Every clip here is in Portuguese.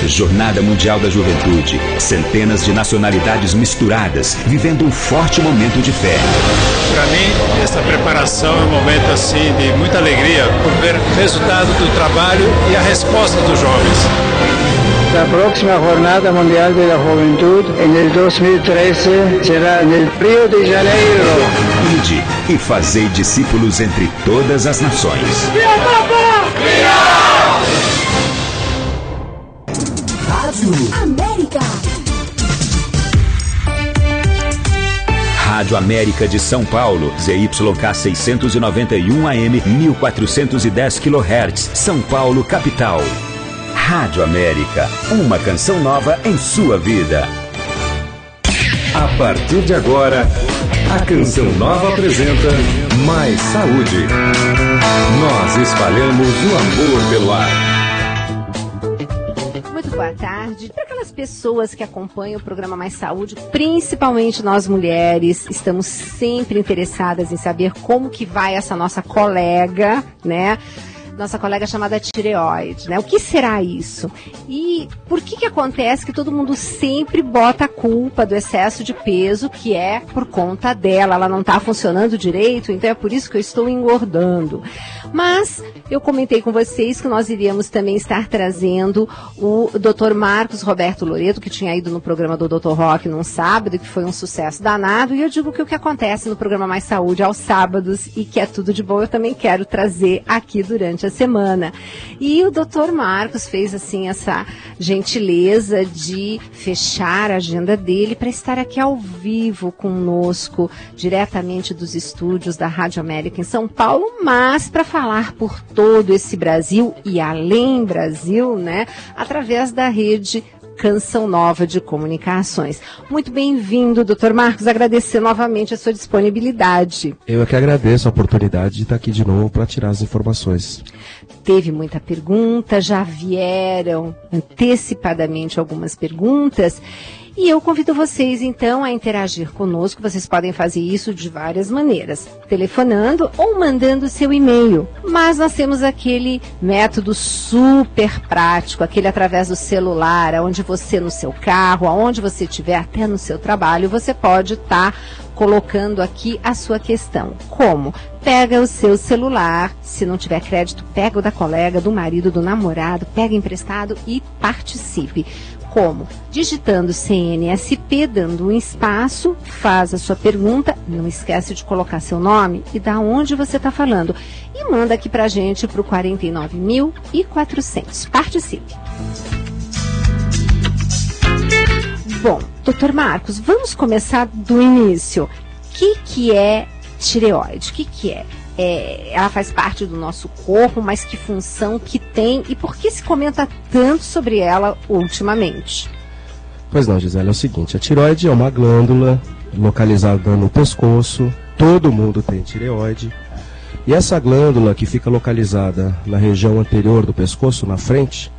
Jornada Mundial da Juventude. Centenas de nacionalidades misturadas, vivendo um forte momento de fé. Para mim, essa preparação é um momento assim de muita alegria por ver o resultado do trabalho e a resposta dos jovens. La próxima Jornada Mundial de la Juventud en el 2013 será en el Rio de Janeiro. Ide e fazei discípulos entre todas as nações. Rádio América. Rádio América de São Paulo, ZYK 691 AM, 1410 kHz, São Paulo, capital. Rádio América, uma canção nova em sua vida. A partir de agora, a Canção Nova apresenta Mais Saúde. Nós espalhamos o amor pelo ar. Muito boa tarde. Para aquelas pessoas que acompanham o programa Mais Saúde, principalmente nós mulheres, estamos sempre interessadas em saber como que vai essa nossa colega, né? Nossa colega chamada tireoide, né? O que será isso? E por que acontece que todo mundo sempre bota a culpa do excesso de peso, que é por conta dela, ela não está funcionando direito, então é por isso que eu estou engordando. Mas eu comentei com vocês que nós iríamos também estar trazendo o Dr. Marcos Roberto Loreto, que tinha ido no programa do Dr. Rock num sábado, que foi um sucesso danado, e eu digo que o que acontece no programa Mais Saúde aos sábados e que é tudo de bom, eu também quero trazer aqui durante a semana. E o Dr. Marcos fez assim essa gentileza de fechar a agenda dele para estar aqui ao vivo conosco, diretamente dos estúdios da Rádio América em São Paulo, mas para falar por todo esse Brasil e além Brasil, né, através da rede Canção Nova de Comunicações. Muito bem-vindo, Dr. Marcos, agradecer novamente a sua disponibilidade. Eu é que agradeço a oportunidade de estar aqui de novo para tirar as informações. Teve muita pergunta, já vieram antecipadamente algumas perguntas. E eu convido vocês, então, a interagir conosco. Vocês podem fazer isso de várias maneiras, telefonando ou mandando seu e-mail. Mas nós temos aquele método super prático, aquele através do celular, onde você no seu carro, aonde você estiver, até no seu trabalho, você pode estar colocando aqui a sua questão. Como? Pega o seu celular, se não tiver crédito, pega o da colega, do marido, do namorado, pega emprestado e participe. Como? Digitando CNSP, dando um espaço, faz a sua pergunta, não esquece de colocar seu nome e da onde você está falando. E manda aqui pra gente pro 49.400. Participe. Bom, Dr. Marcos, vamos começar do início. O que é tireoide? O que é? Ela faz parte do nosso corpo, mas que função que tem e por que se comenta tanto sobre ela ultimamente? Pois não, Gisele, é o seguinte, a tireoide é uma glândula localizada no pescoço, todo mundo tem tireoide, e essa glândula que fica localizada na região anterior do pescoço, na frente,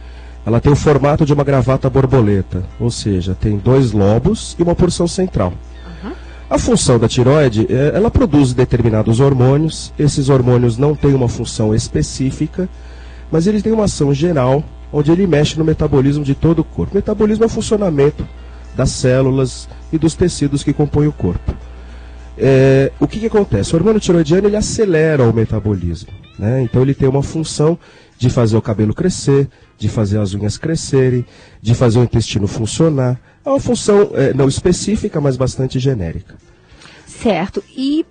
ela tem o formato de uma gravata borboleta, ou seja, tem dois lobos e uma porção central. A função da tireoide, ela produz determinados hormônios, esses hormônios não têm uma função específica, mas eles têm uma ação geral, onde ele mexe no metabolismo de todo o corpo. O metabolismo é o funcionamento das células e dos tecidos que compõem o corpo. O que acontece? O hormônio tireoidiano ele acelera o metabolismo, né? Então ele tem uma função de fazer o cabelo crescer, de fazer as unhas crescerem, de fazer o intestino funcionar. É uma função não específica, mas bastante genérica. Certo. E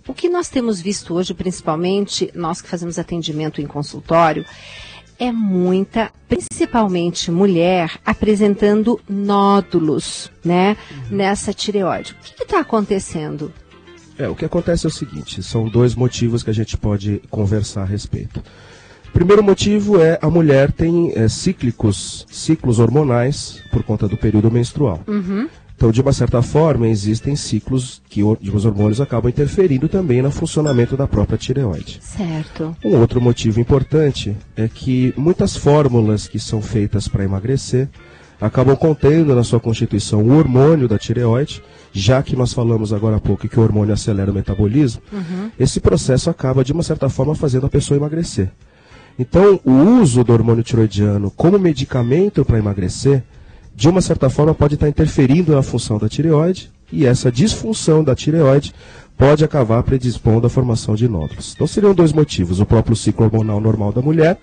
o que nós temos visto hoje, principalmente nós que fazemos atendimento em consultório, é muita, principalmente mulher, apresentando nódulos, né, nessa tireoide. O que está acontecendo? O que acontece é o seguinte, são dois motivos que a gente pode conversar a respeito. O primeiro motivo é a mulher tem ciclos hormonais por conta do período menstrual. Então, de uma certa forma, existem ciclos que os hormônios acabam interferindo também no funcionamento da própria tireoide. Certo. Um outro motivo importante é que muitas fórmulas que são feitas para emagrecer acabam contendo na sua constituição o hormônio da tireoide, já que nós falamos agora há pouco que o hormônio acelera o metabolismo, esse processo acaba, de uma certa forma, fazendo a pessoa emagrecer. Então, o uso do hormônio tiroidiano como medicamento para emagrecer, de uma certa forma, pode estar interferindo na função da tireoide, e essa disfunção da tireoide pode acabar predispondo à formação de nódulos. Então, seriam dois motivos: o próprio ciclo hormonal normal da mulher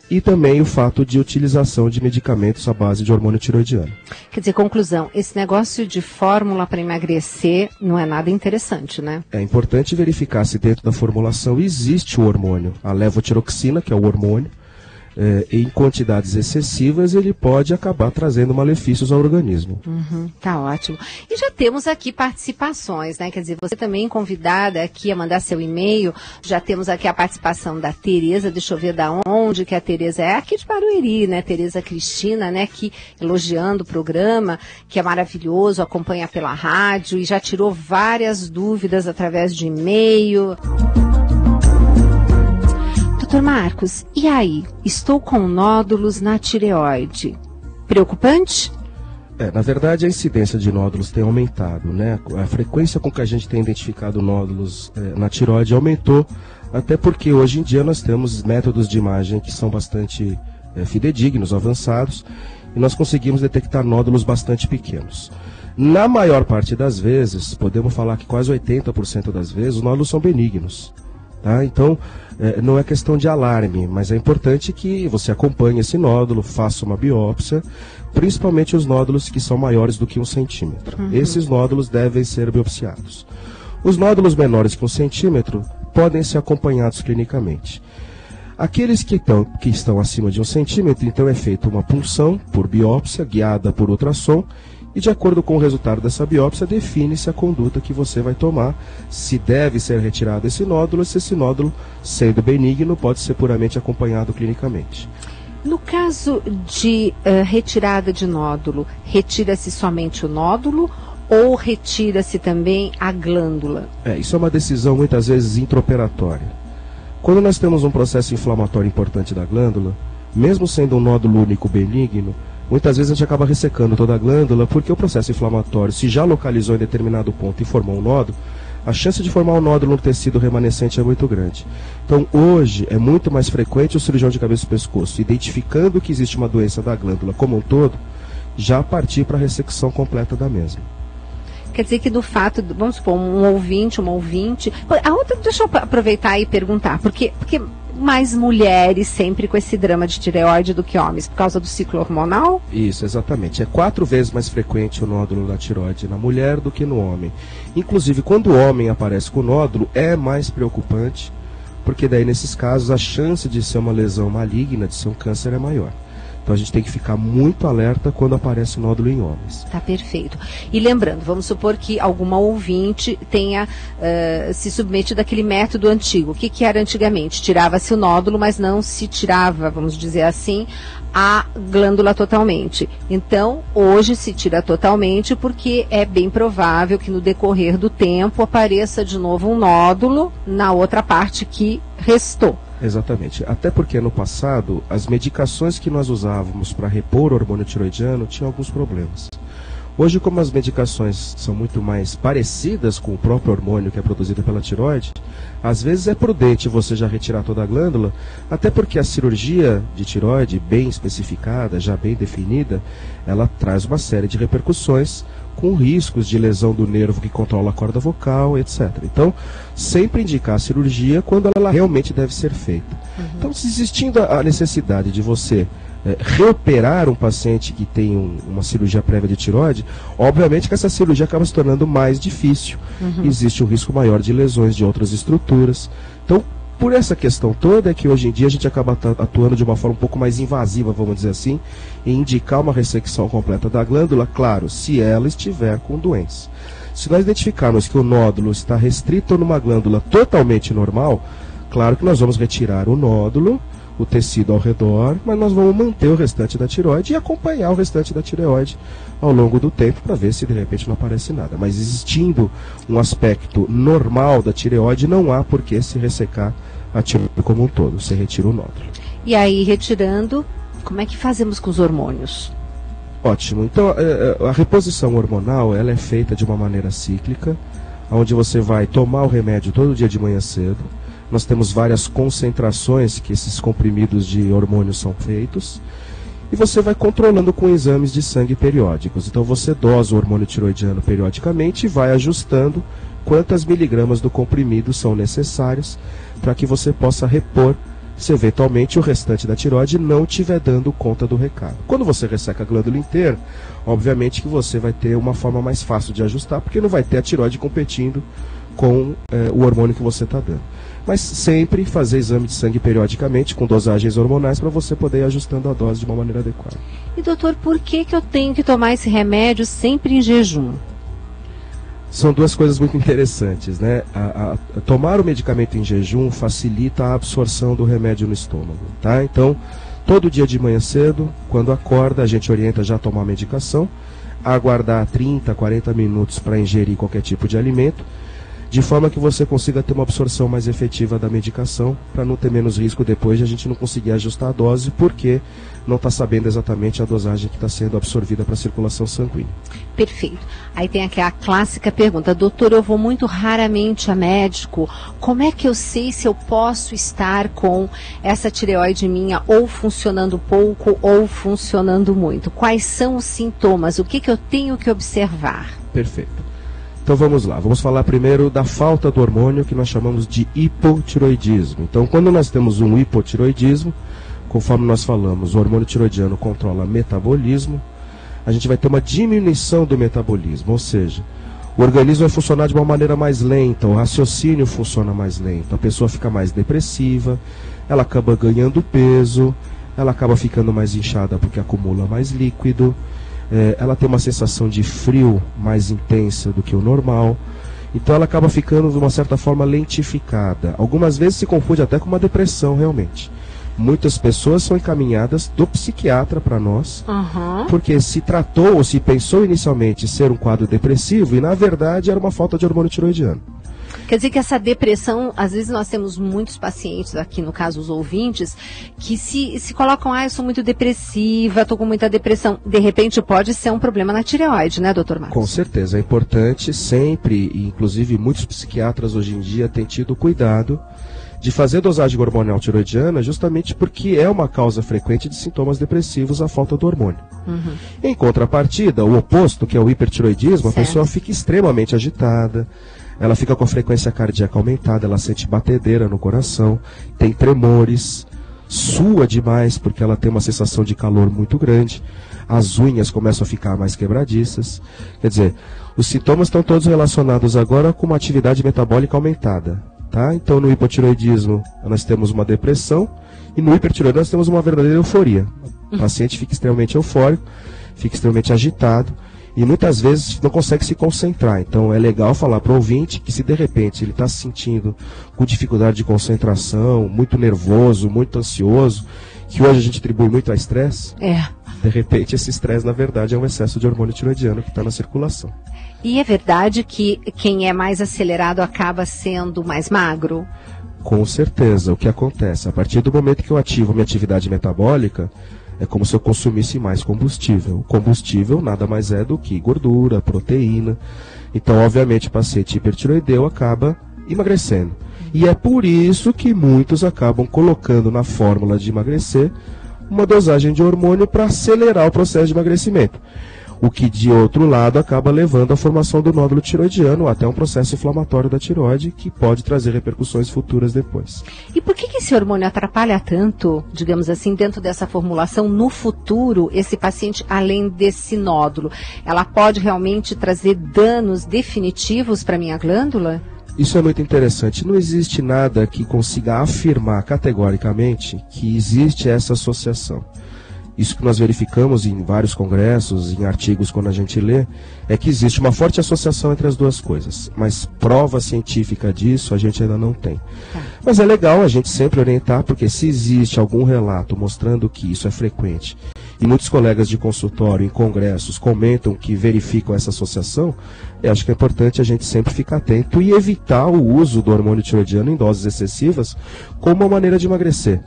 e também o fato de utilização de medicamentos à base de hormônio tiroidiano. Quer dizer, conclusão, esse negócio de fórmula para emagrecer não é nada interessante, né? É importante verificar se dentro da formulação existe o hormônio, a levotiroxina, que é o hormônio, em quantidades excessivas ele pode acabar trazendo malefícios ao organismo. Tá ótimo. E já temos aqui participações, né? Quer dizer, você também convidada aqui a mandar seu e-mail. Já temos aqui a participação da Tereza, deixa eu ver da onde que a Tereza é, aqui de Barueri, né? Tereza Cristina, né? Que elogiando o programa, que é maravilhoso, acompanha pela rádio e já tirou várias dúvidas através de e-mail. Doutor Marcos, e aí? Estou com nódulos na tireoide. Preocupante? Na verdade, a incidência de nódulos tem aumentado, né? A frequência com que a gente tem identificado nódulos na tireoide aumentou, até porque hoje em dia nós temos métodos de imagem que são bastante fidedignos, avançados, e nós conseguimos detectar nódulos bastante pequenos. Na maior parte das vezes, podemos falar que quase 80% das vezes, os nódulos são benignos. Tá? Então, não é questão de alarme, mas é importante que você acompanhe esse nódulo, faça uma biópsia, principalmente os nódulos que são maiores do que 1 centímetro. Esses nódulos devem ser biopsiados. Os nódulos menores que 1 centímetro podem ser acompanhados clinicamente. Aqueles que estão acima de 1 centímetro, então é feita uma punção por biópsia, guiada por ultrassom, e de acordo com o resultado dessa biópsia, define-se a conduta que você vai tomar, se deve ser retirado esse nódulo, se esse nódulo, sendo benigno, pode ser puramente acompanhado clinicamente. No caso de retirada de nódulo, retira-se somente o nódulo ou retira-se também a glândula? Isso é uma decisão muitas vezes intraoperatória. Quando nós temos um processo inflamatório importante da glândula, mesmo sendo um nódulo único benigno, muitas vezes a gente acaba ressecando toda a glândula, porque o processo inflamatório, se já localizou em determinado ponto e formou um nódulo, a chance de formar um nódulo no tecido remanescente é muito grande. Então, hoje, é muito mais frequente o cirurgião de cabeça e pescoço, identificando que existe uma doença da glândula como um todo, já partir para a ressecção completa da mesma. Quer dizer que do fato, vamos supor, uma ouvinte... A outra, deixa eu aproveitar e perguntar, porque mais mulheres sempre com esse drama de tireoide do que homens, por causa do ciclo hormonal? Isso, exatamente. É 4 vezes mais frequente o nódulo da tireoide na mulher do que no homem. Inclusive, quando o homem aparece com o nódulo, é mais preocupante, porque daí, nesses casos, a chance de ser uma lesão maligna, de ser um câncer, é maior. Então a gente tem que ficar muito alerta quando aparece nódulo em homens. Tá perfeito. E lembrando, vamos supor que alguma ouvinte tenha se submetido àquele método antigo. O que era antigamente? Tirava-se o nódulo, mas não se tirava, vamos dizer assim, a glândula totalmente. Então, hoje se tira totalmente porque é bem provável que no decorrer do tempo apareça de novo um nódulo na outra parte que restou. Exatamente. Até porque no passado, as medicações que nós usávamos para repor o hormônio tiroidiano tinham alguns problemas. Hoje, como as medicações são muito mais parecidas com o próprio hormônio que é produzido pela tiroide, às vezes é prudente você já retirar toda a glândula, até porque a cirurgia de tiroide bem especificada, já bem definida, ela traz uma série de repercussões com riscos de lesão do nervo que controla a corda vocal, etc. Então, sempre indicar a cirurgia quando ela realmente deve ser feita. Então, se existindo a necessidade de você reoperar um paciente que tem uma cirurgia prévia de tireoide, obviamente que essa cirurgia acaba se tornando mais difícil. Existe um risco maior de lesões de outras estruturas. Então, por essa questão toda é que hoje em dia a gente acaba atuando de uma forma um pouco mais invasiva, vamos dizer assim, e indicar uma ressecção completa da glândula, claro, se ela estiver com doença. Se nós identificarmos que o nódulo está restrito numa glândula totalmente normal, claro que nós vamos retirar o nódulo, o tecido ao redor, mas nós vamos manter o restante da tireoide e acompanhar o restante da tireoide ao longo do tempo para ver se de repente não aparece nada. Mas existindo um aspecto normal da tireoide, não há por que se ressecar a tireoide como um todo, você retira o nódulo. E aí, retirando, como é que fazemos com os hormônios? Ótimo. Então, a reposição hormonal, ela é feita de uma maneira cíclica, onde você vai tomar o remédio todo dia de manhã cedo, Nós temos várias concentrações que esses comprimidos de hormônios são feitos. E você vai controlando com exames de sangue periódicos. Então você dosa o hormônio tiroidiano periodicamente e vai ajustando quantas miligramas do comprimido são necessários para que você possa repor se eventualmente o restante da tireoide não estiver dando conta do recado. Quando você resseca a glândula inteira, obviamente que você vai ter uma forma mais fácil de ajustar, porque não vai ter a tireoide competindo com o hormônio que você está dando. Mas sempre fazer exame de sangue periodicamente com dosagens hormonais para você poder ir ajustando a dose de uma maneira adequada. E doutor, por que eu tenho que tomar esse remédio sempre em jejum? São duas coisas muito interessantes, né? Tomar o medicamento em jejum facilita a absorção do remédio no estômago, tá? Então, todo dia de manhã cedo, quando acorda, a gente orienta já a tomar a medicação, a aguardar 30, 40 minutos para ingerir qualquer tipo de alimento, de forma que você consiga ter uma absorção mais efetiva da medicação, para não ter menos risco depois de a gente não conseguir ajustar a dose, porque não está sabendo exatamente a dosagem que está sendo absorvida para a circulação sanguínea. Perfeito. Aí tem aqui a clássica pergunta: doutor, eu vou muito raramente a médico, como é que eu sei se eu posso estar com essa tireoide minha ou funcionando pouco ou funcionando muito? Quais são os sintomas? O que eu tenho que observar? Perfeito. Então vamos lá, vamos falar primeiro da falta do hormônio que nós chamamos de hipotiroidismo. Então quando nós temos um hipotiroidismo, conforme nós falamos, o hormônio tiroidiano controla metabolismo, a gente vai ter uma diminuição do metabolismo, ou seja, o organismo vai funcionar de uma maneira mais lenta, o raciocínio funciona mais lento, a pessoa fica mais depressiva, ela acaba ganhando peso, ela acaba ficando mais inchada porque acumula mais líquido, ela tem uma sensação de frio mais intensa do que o normal, então ela acaba ficando de uma certa forma lentificada. Algumas vezes se confunde até com uma depressão realmente. Muitas pessoas são encaminhadas do psiquiatra para nós, porque se tratou ou se pensou inicialmente ser um quadro depressivo e na verdade era uma falta de hormônio tiroidiano. Quer dizer que essa depressão, às vezes nós temos muitos pacientes, aqui no caso os ouvintes, que se colocam, eu sou muito depressiva, estou com muita depressão. De repente pode ser um problema na tireoide, né, doutor Marcos? Com certeza, é importante sempre, e inclusive muitos psiquiatras hoje em dia têm tido cuidado de fazer dosagem hormonal tiroidiana justamente porque é uma causa frequente de sintomas depressivos a falta do hormônio. Em contrapartida, o oposto, que é o hipertiroidismo, certo, a pessoa fica extremamente agitada, ela fica com a frequência cardíaca aumentada, ela sente batedeira no coração, tem tremores, sua demais porque ela tem uma sensação de calor muito grande, as unhas começam a ficar mais quebradiças. Quer dizer, os sintomas estão todos relacionados agora com uma atividade metabólica aumentada. Tá? Então no hipotiroidismo nós temos uma depressão e no hipertiroidismo nós temos uma verdadeira euforia. O paciente fica extremamente eufórico, fica extremamente agitado e muitas vezes não consegue se concentrar. Então é legal falar para o ouvinte que se de repente ele está se sentindo com dificuldade de concentração, muito nervoso, muito ansioso, que hoje a gente atribui muito a estresse, de repente esse estresse na verdade é um excesso de hormônio tiroidiano que está na circulação. E é verdade que quem é mais acelerado acaba sendo mais magro? Com certeza. O que acontece? A partir do momento que eu ativo minha atividade metabólica, é como se eu consumisse mais combustível. O combustível nada mais é do que gordura, proteína. Então, obviamente, o paciente hipertiroideu acaba emagrecendo. E é por isso que muitos acabam colocando na fórmula de emagrecer uma dosagem de hormônio para acelerar o processo de emagrecimento. O que, de outro lado, acaba levando à formação do nódulo tiroidiano, até um processo inflamatório da tireoide, que pode trazer repercussões futuras depois. E por que esse hormônio atrapalha tanto, digamos assim, dentro dessa formulação, no futuro, esse paciente, além desse nódulo? Ela pode realmente trazer danos definitivos para a minha glândula? Isso é muito interessante. Não existe nada que consiga afirmar categoricamente que existe essa associação. Isso que nós verificamos em vários congressos, em artigos quando a gente lê, é que existe uma forte associação entre as duas coisas. Mas prova científica disso a gente ainda não tem. Mas é legal a gente sempre orientar, porque se existe algum relato mostrando que isso é frequente e muitos colegas de consultório em congressos comentam que verificam essa associação, eu acho que é importante a gente sempre ficar atento e evitar o uso do hormônio tiroidiano em doses excessivas como uma maneira de emagrecer.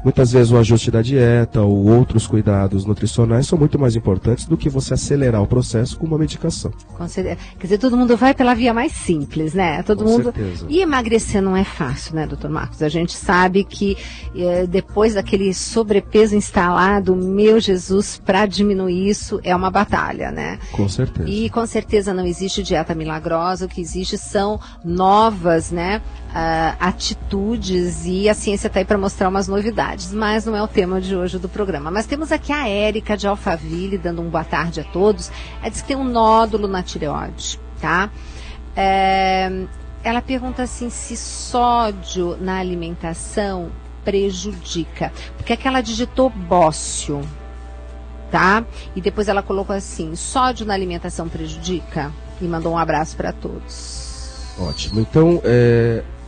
Muitas vezes o ajuste da dieta ou outros cuidados nutricionais são muito mais importantes do que você acelerar o processo com uma medicação. Com certeza. Quer dizer, todo mundo vai pela via mais simples, né? Todo Com mundo. certeza. E emagrecer não é fácil, né, doutor Marcos? A gente sabe que depois daquele sobrepeso instalado, meu Jesus, para diminuir isso é uma batalha, né? Com certeza. E com certeza não existe dieta milagrosa, o que existe são novas, né, atitudes, e a ciência está aí para mostrar umas novidades, mas não é o tema de hoje do programa. Mas temos aqui a Érica de Alphaville, dando um boa tarde a todos. Ela diz que tem um nódulo na tireoide, tá? Ela pergunta assim, se sódio na alimentação prejudica, porque é que ela digitou bócio, tá? E depois ela colocou assim, sódio na alimentação prejudica? E mandou um abraço para todos. Ótimo. Então,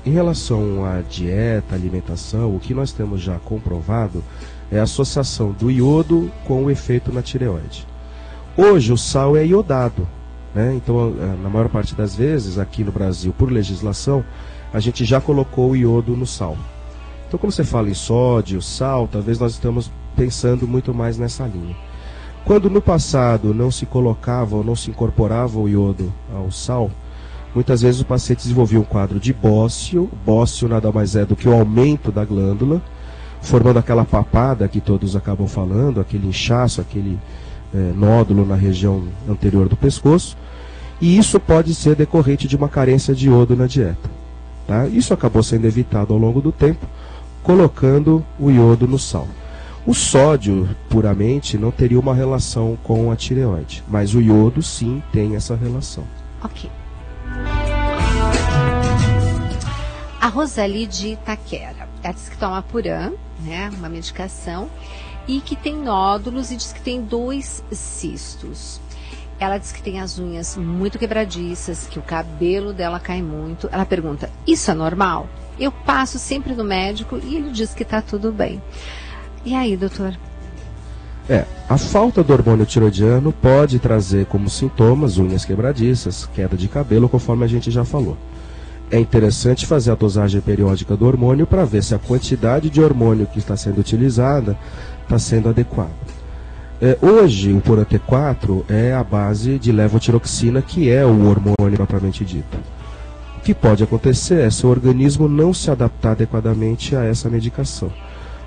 em relação à dieta, alimentação, o que nós temos já comprovado é a associação do iodo com o efeito na tireoide. Hoje o sal é iodado, né? Então, na maior parte das vezes, aqui no Brasil, por legislação, a gente já colocou o iodo no sal. Então, quando você fala em sódio, sal, talvez nós estamos pensando muito mais nessa linha. Quando no passado não se colocava ou não se incorporava o iodo ao sal, muitas vezes o paciente desenvolvia um quadro de bócio. Bócio nada mais é do que o aumento da glândula, formando aquela papada que todos acabam falando, aquele inchaço, aquele nódulo na região anterior do pescoço. E isso pode ser decorrente de uma carência de iodo na dieta. Tá? Isso acabou sendo evitado ao longo do tempo, colocando o iodo no sal. O sódio, puramente, não teria uma relação com a tireoide, mas o iodo, sim, tem essa relação. Ok. A Rosali de Itaquera, ela diz que toma Puran, né, uma medicação, e que tem nódulos e diz que tem 2 cistos. Ela diz que tem as unhas muito quebradiças, que o cabelo dela cai muito. Ela pergunta, isso é normal? Eu passo sempre no médico e ele diz que está tudo bem. E aí, doutor? A falta do hormônio tiroidiano pode trazer como sintomas unhas quebradiças, queda de cabelo, conforme a gente já falou. É interessante fazer a dosagem periódica do hormônio para ver se a quantidade de hormônio que está sendo utilizada está sendo adequada. Hoje, o Puran T4 é a base de levotiroxina, que é o hormônio propriamente dito. O que pode acontecer é seu organismo não se adaptar adequadamente a essa medicação.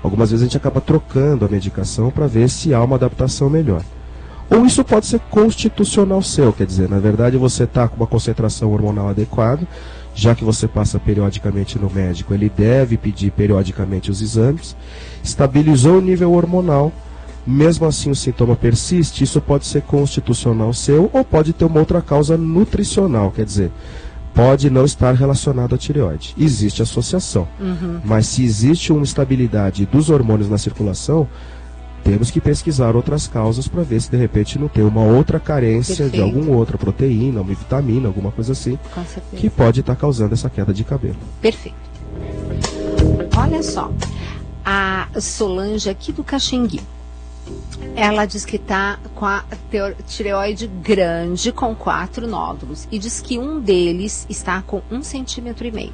Algumas vezes a gente acaba trocando a medicação para ver se há uma adaptação melhor. Ou isso pode ser constitucional seu, quer dizer, na verdade você está com uma concentração hormonal adequada, já que você passa periodicamente no médico, ele deve pedir periodicamente os exames, estabilizou o nível hormonal, mesmo assim o sintoma persiste, isso pode ser constitucional seu ou pode ter uma outra causa nutricional, quer dizer, pode não estar relacionado à tireoide. Existe associação, mas se existe uma estabilidade dos hormônios na circulação, temos que pesquisar outras causas para ver se de repente não tem uma outra carência de alguma outra proteína, uma vitamina, alguma coisa assim, que pode estar causando essa queda de cabelo. Perfeito. Olha só, a Solange aqui do Caxingui, ela diz que está com a tireoide grande com 4 nódulos e diz que um deles está com 1,5 cm.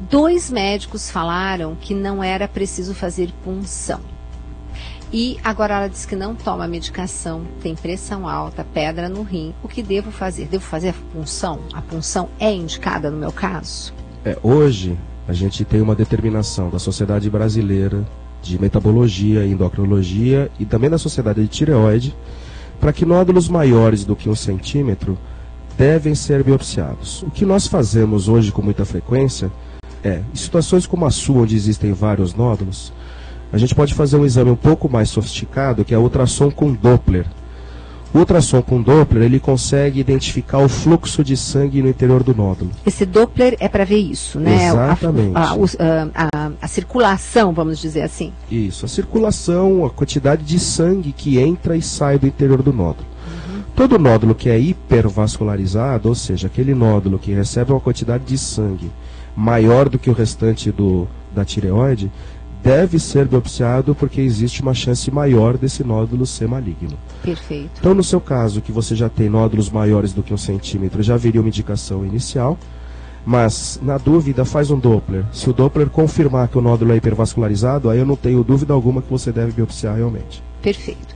2 médicos falaram que não era preciso fazer punção. E agora ela diz que não toma medicação, tem pressão alta, pedra no rim. O que devo fazer? Devo fazer a punção? A punção é indicada no meu caso? Hoje a gente tem uma determinação da Sociedade Brasileira de Metabologia e Endocrinologia e também da Sociedade de Tireoide para que nódulos maiores do que 1 centímetro devem ser biopsiados. O que nós fazemos hoje com muita frequência em situações como a sua, onde existem vários nódulos, a gente pode fazer um exame um pouco mais sofisticado, que é o ultrassom com Doppler. O ultrassom com Doppler, ele consegue identificar o fluxo de sangue no interior do nódulo. Esse Doppler é para ver isso, né? Exatamente. A circulação, vamos dizer assim. Isso, a circulação, a quantidade de sangue que entra e sai do interior do nódulo. Todo nódulo que é hipervascularizado, ou seja, aquele nódulo que recebe uma quantidade de sangue maior do que o restante da tireoide, deve ser biopsiado porque existe uma chance maior desse nódulo ser maligno. Perfeito. Então, no seu caso, que você já tem nódulos maiores do que 1 centímetro, já haveria uma indicação inicial, mas, na dúvida, faz um Doppler. Se o Doppler confirmar que o nódulo é hipervascularizado, aí eu não tenho dúvida alguma que você deve biopsiar realmente. Perfeito.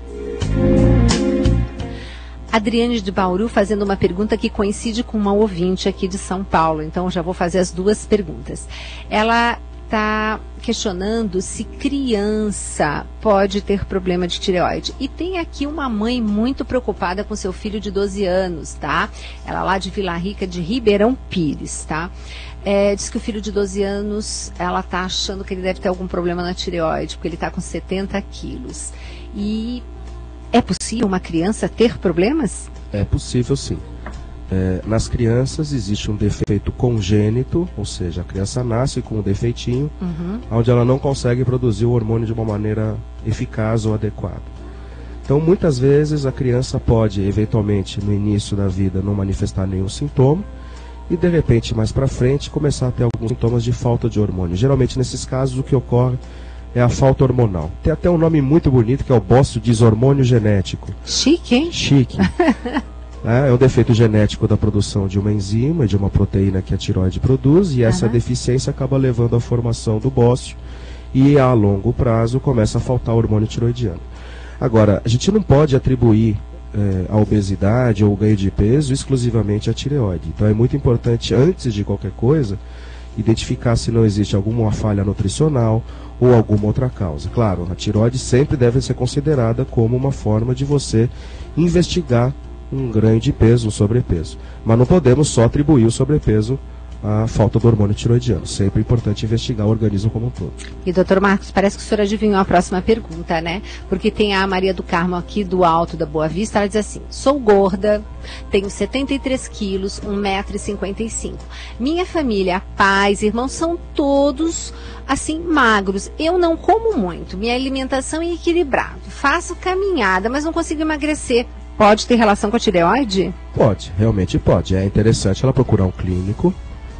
Adriane de Bauru fazendo uma pergunta que coincide com uma ouvinte aqui de São Paulo, então já vou fazer as duas perguntas. Ela está questionando se criança pode ter problema de tireoide. E tem aqui uma mãe muito preocupada com seu filho de 12 anos, tá? Ela lá de Vila Rica, de Ribeirão Pires, tá? Diz que o filho de 12 anos, ela tá achando que ele deve ter algum problema na tireoide, porque ele está com 70 quilos. E é possível uma criança ter problemas? É possível, sim. Nas crianças existe um defeito congênito, ou seja, a criança nasce com um defeitinho, onde ela não consegue produzir o hormônio de uma maneira eficaz ou adequada. Então, muitas vezes, a criança pode, eventualmente, no início da vida, não manifestar nenhum sintoma, e, de repente, mais para frente, começar a ter alguns sintomas de falta de hormônio. Geralmente, nesses casos, o que ocorre é a falta hormonal. Tem até um nome muito bonito, que é o bócio dishormônio genético. Chique, hein? Chique. É um defeito genético da produção de uma enzima, de uma proteína que a tireoide produz, e essa deficiência acaba levando à formação do bócio, e a longo prazo começa a faltar hormônio tireoidiano. Agora, a gente não pode atribuir a obesidade ou o ganho de peso exclusivamente à tireoide. Então é muito importante, antes de qualquer coisa, identificar se não existe alguma falha nutricional ou alguma outra causa. Claro, a tireoide sempre deve ser considerada como uma forma de você investigar um ganho de peso, um sobrepeso. Mas não podemos só atribuir o sobrepeso à falta do hormônio tireoidiano. Sempre é importante investigar o organismo como um todo. E, doutor Marcos, parece que o senhor adivinhou a próxima pergunta, né? Porque tem a Maria do Carmo aqui do Alto da Boa Vista, ela diz assim: sou gorda, tenho 73 quilos, 1,55 m. Minha família, pais, irmãos, são todos, assim, magros. Eu não como muito, minha alimentação é equilibrada. Faço caminhada, mas não consigo emagrecer. Pode ter relação com a tireoide? Pode, realmente pode. É interessante ela procurar um clínico,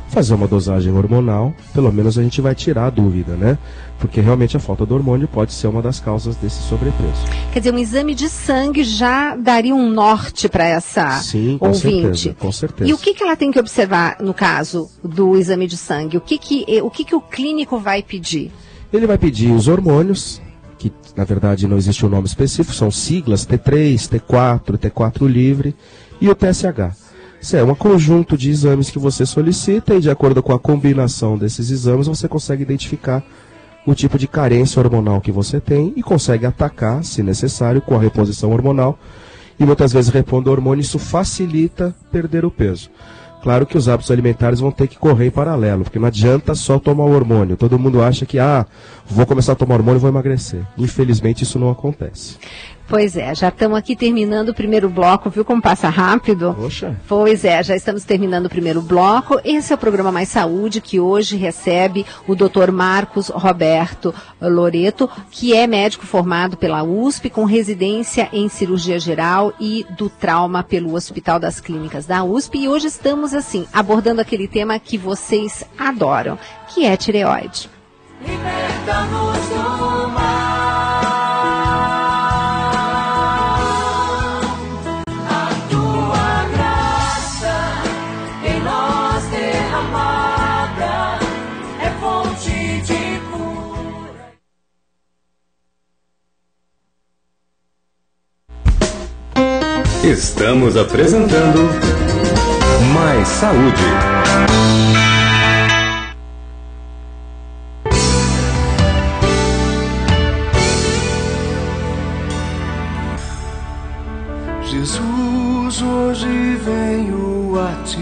fazer uma dosagem hormonal, pelo menos a gente vai tirar a dúvida, né? Porque realmente a falta do hormônio pode ser uma das causas desse sobrepeso. Quer dizer, um exame de sangue já daria um norte para essa ouvinte? Com certeza. E o que ela tem que observar no caso do exame de sangue? O que o clínico vai pedir? Ele vai pedir os hormônios, que na verdade não existe um nome específico, são siglas T3, T4, T4 livre e o TSH. Isso é um conjunto de exames que você solicita e, de acordo com a combinação desses exames, você consegue identificar o tipo de carência hormonal que você tem e consegue atacar, se necessário, com a reposição hormonal. E muitas vezes repondo hormônio, isso facilita perder o peso. Claro que os hábitos alimentares vão ter que correr em paralelo, porque não adianta só tomar o hormônio. Todo mundo acha que, vou começar a tomar hormônio e vou emagrecer. Infelizmente, isso não acontece. Pois é, já estamos aqui terminando o primeiro bloco, viu como passa rápido? Poxa. Pois é, já estamos terminando o primeiro bloco. Esse é o programa Mais Saúde, que hoje recebe o Dr. Marcos Roberto Loreto, que é médico formado pela USP, com residência em cirurgia geral e do trauma pelo Hospital das Clínicas da USP. E hoje estamos, assim, abordando aquele tema que vocês adoram, que é tireoide. Liberta-nos do mal. Estamos apresentando Mais Saúde. Jesus, hoje venho a ti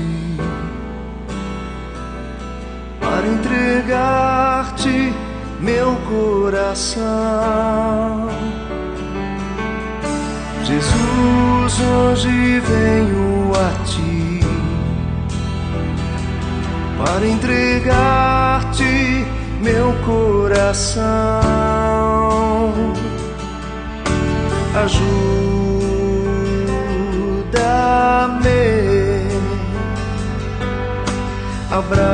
para entregar-te meu coração. Jesus, hoje venho a ti para entregar-te meu coração. Ajuda-me, abraça-me,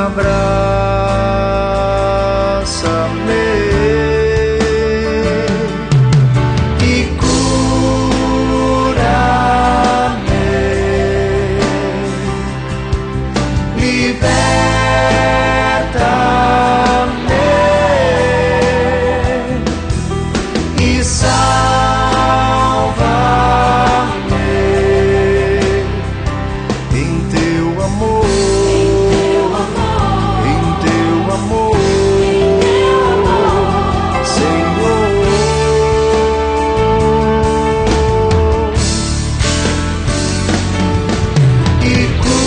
abraça-me e cura-me, liberta-me e salva-me em teu amor, em teu amor, Senhor. E cura-me,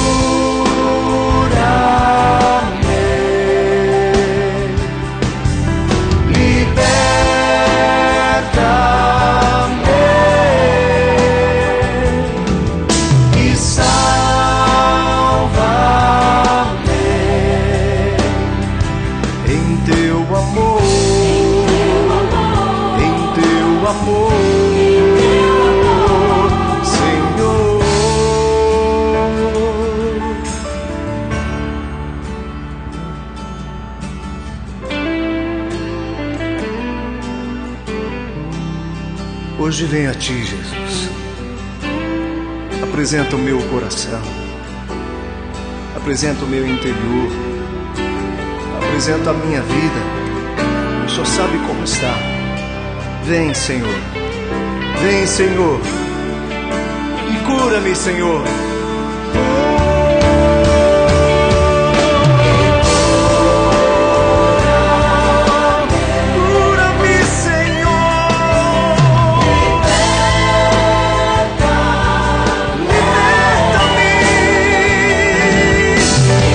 liberta-me e salva-me em teu amor, em teu amor, Senhor. Hoje venho a ti, Jesus. Apresenta o meu coração, apresenta o meu interior, apresenta a minha vida. O Senhor sabe como está. Vem, Senhor. Vem, Senhor. E cura-me, Senhor. Cura-me, Senhor. Liberta-me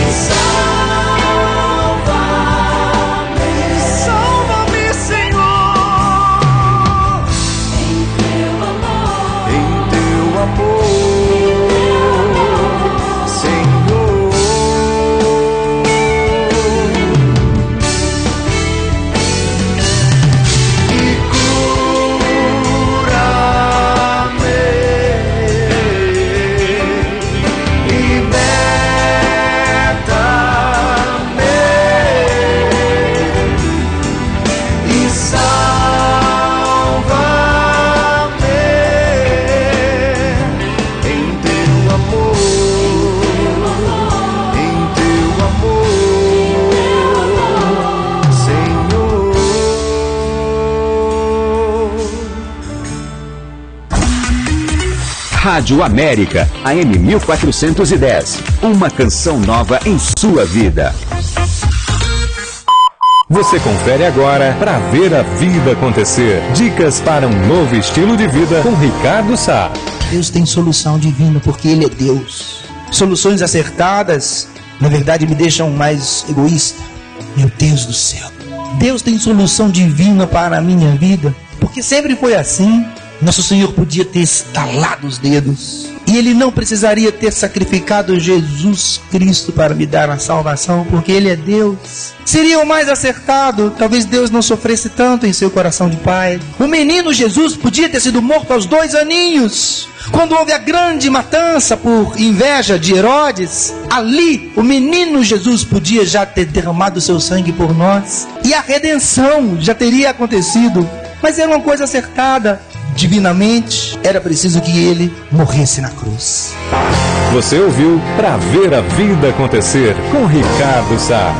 e salva-me. Salva-me, Senhor. Em teu amor, Senhor. E cura-me, liberta-me e salva-me em teu amor, Senhor. Rádio América, AM 1410. Uma canção nova em sua vida. Você confere agora Pra Ver a Vida Acontecer. Dicas para um novo estilo de vida com Ricardo Sá. Deus tem solução divina porque Ele é Deus. Soluções acertadas, na verdade, me deixam mais egoísta. Meu Deus do céu. Deus tem solução divina para a minha vida porque sempre foi assim. Nosso Senhor podia ter estalado os dedos e Ele não precisaria ter sacrificado Jesus Cristo para me dar a salvação, porque Ele é Deus. Seria o mais acertado, talvez Deus não sofresse tanto em seu coração de pai. O menino Jesus podia ter sido morto aos 2 aninhos, quando houve a grande matança por inveja de Herodes. Ali o menino Jesus podia já ter derramado seu sangue por nós e a redenção já teria acontecido. Mas era uma coisa acertada divinamente, era preciso que Ele morresse na cruz. Você ouviu Pra Ver a Vida Acontecer com Ricardo Sá.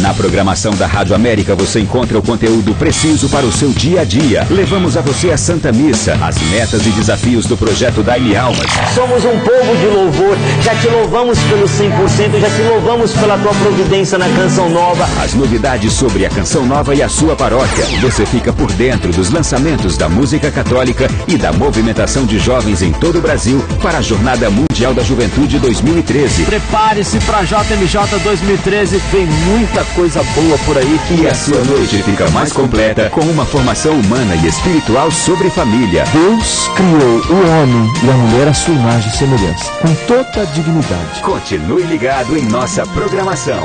Na programação da Rádio América você encontra o conteúdo preciso para o seu dia a dia. Levamos a você a Santa Missa, as metas e desafios do projeto Dai-me Almas. Somos um povo de louvor, já te louvamos pelo 100%, já te louvamos pela tua providência na Canção Nova. As novidades sobre a Canção Nova e a sua paróquia. Você fica por dentro dos lançamentos da música católica e da movimentação de jovens em todo o Brasil para a Jornada Mundial da Juventude 2013. Prepare-se para a JMJ 2013, vem muita coisa boa por aí. E a sua noite fica mais completa com uma formação humana e espiritual sobre família. Deus criou o homem e a mulher à sua imagem e semelhança, com toda a dignidade. Continue ligado em nossa programação.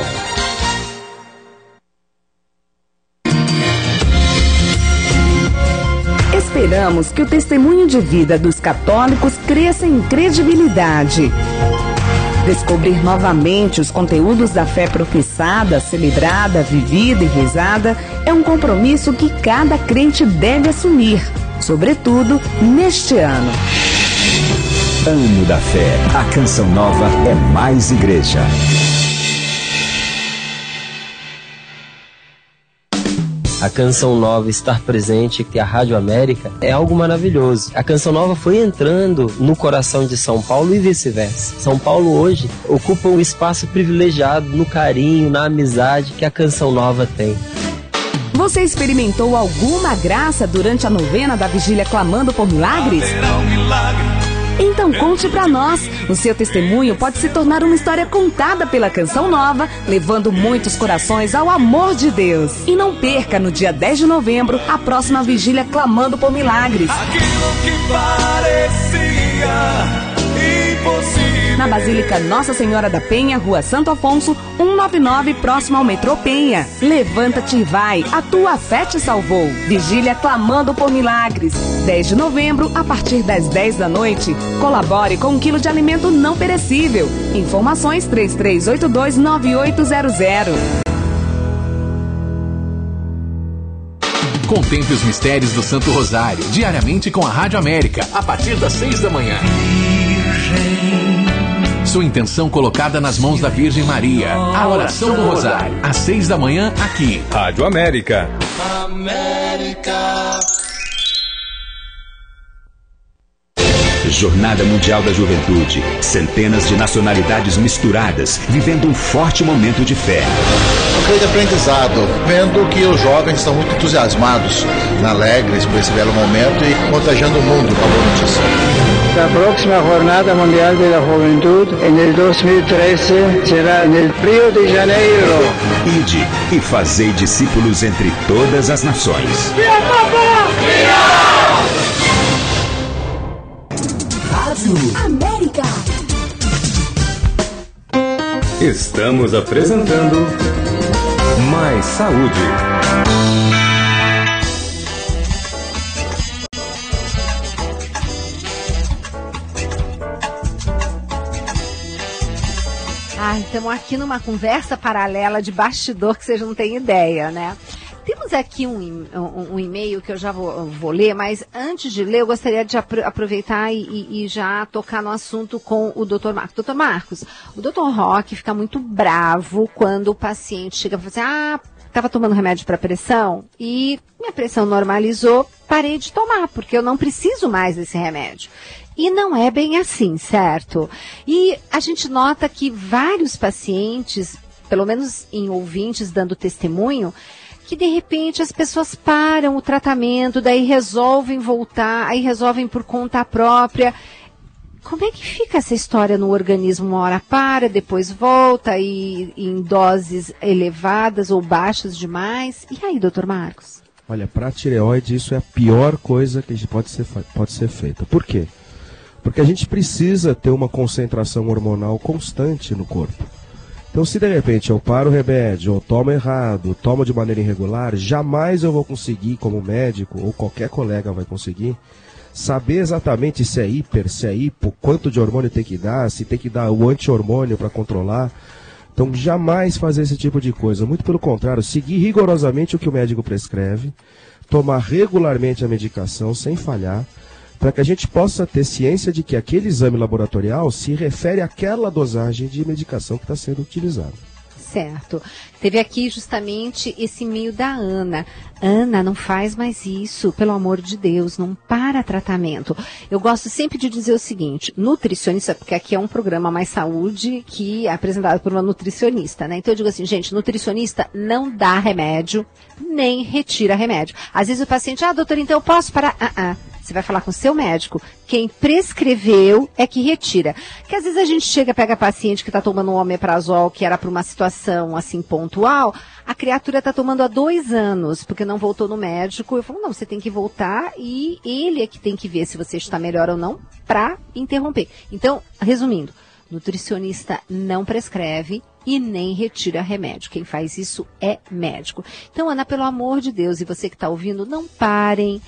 Esperamos que o testemunho de vida dos católicos cresça em credibilidade. Descobrir novamente os conteúdos da fé professada, celebrada, vivida e rezada é um compromisso que cada crente deve assumir, sobretudo neste ano. Ano da Fé. A Canção Nova é mais igreja. A Canção Nova estar presente aqui, a Rádio América, é algo maravilhoso. A Canção Nova foi entrando no coração de São Paulo e vice-versa. São Paulo hoje ocupa um espaço privilegiado no carinho, na amizade que a Canção Nova tem. Você experimentou alguma graça durante a novena da Vigília Clamando por Milagres? Então conte pra nós. O seu testemunho pode se tornar uma história contada pela Canção Nova, levando muitos corações ao amor de Deus. E não perca, no dia 10 de novembro, a próxima Vigília Clamando por Milagres. Aquilo que parecia impossível. Na Basílica Nossa Senhora da Penha, Rua Santo Afonso, 199, próximo ao metrô Penha. Levanta-te e vai, a tua fé te salvou. Vigília Clamando por Milagres. 10 de novembro, a partir das 10 da noite. Colabore com 1 quilo de alimento não perecível. Informações 33829800. Contemple os mistérios do Santo Rosário, diariamente com a Rádio América, a partir das 6 da manhã. Sua intenção colocada nas mãos da Virgem Maria. A oração do Rosário, às 6 da manhã, aqui. Rádio América. América. Jornada Mundial da Juventude. Centenas de nacionalidades misturadas, vivendo um forte momento de fé. Um grande aprendizado, vendo que os jovens estão muito entusiasmados, alegres por esse belo momento e contagiando o mundo com a boa notícia. La próxima Jornada Mundial de la Juventud en el 2013 será en el Rio de Janeiro. Ide e fazei discípulos entre todas as nações. Rádio América. Estamos apresentando Mais Saúde. Estamos aqui numa conversa paralela de bastidor que vocês não têm ideia, né? Temos aqui um e-mail que eu já vou ler, mas antes de ler, eu gostaria de aproveitar e já tocar no assunto com o Dr. Marcos. Dr. Marcos, o Dr. Roque fica muito bravo quando o paciente chega e fala assim, estava tomando remédio para pressão e minha pressão normalizou, parei de tomar, porque eu não preciso mais desse remédio. E não é bem assim, certo? E a gente nota que vários pacientes, pelo menos em ouvintes dando testemunho, que de repente as pessoas param o tratamento, daí resolvem voltar, aí resolvem por conta própria. Como é que fica essa história no organismo? Uma hora para, depois volta, e em doses elevadas ou baixas demais. E aí, doutor Marcos? Olha, para a tireoide isso é a pior coisa que pode ser feita. Por quê? Porque a gente precisa ter uma concentração hormonal constante no corpo. Então, se de repente eu paro o remédio, ou tomo errado, tomo de maneira irregular, jamais eu vou conseguir, como médico, ou qualquer colega vai conseguir, saber exatamente se é hiper, se é hipo, quanto de hormônio tem que dar, se tem que dar o anti-hormônio para controlar. Então, jamais fazer esse tipo de coisa. Muito pelo contrário, seguir rigorosamente o que o médico prescreve, tomar regularmente a medicação sem falhar, para que a gente possa ter ciência de que aquele exame laboratorial se refere àquela dosagem de medicação que está sendo utilizada. Certo. Teve aqui justamente esse e-mail da Ana. Ana, não faz mais isso, pelo amor de Deus, não para tratamento. Eu gosto sempre de dizer o seguinte, nutricionista, porque aqui é um programa Mais Saúde que é apresentado por uma nutricionista, né? Então eu digo assim, gente, nutricionista não dá remédio, nem retira remédio. Às vezes o paciente, doutor, então eu posso parar? Você vai falar com o seu médico. Quem prescreveu é que retira. Porque às vezes a gente pega paciente que está tomando um omeprazol que era para uma situação assim pontual, a criatura está tomando há 2 anos, porque não voltou no médico. Eu falo, não, você tem que voltar e ele é que tem que ver se você está melhor ou não para interromper. Então, resumindo, nutricionista não prescreve e nem retira remédio. Quem faz isso é médico. Então, Ana, pelo amor de Deus, e você que está ouvindo, não parem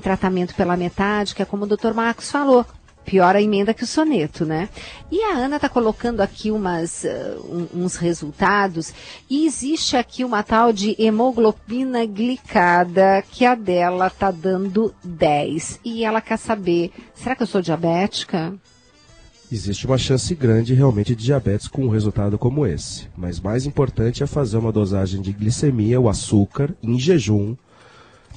tratamento pela metade, que é como o Dr. Marcos falou. pior a emenda que o soneto, né? E a Ana está colocando aqui uns resultados, e existe aqui uma tal de hemoglobina glicada, que a dela está dando 10. E ela quer saber, será que eu sou diabética? Existe uma chance grande realmente de diabetes com um resultado como esse. Mas mais importante é fazer uma dosagem de glicemia, o açúcar, em jejum,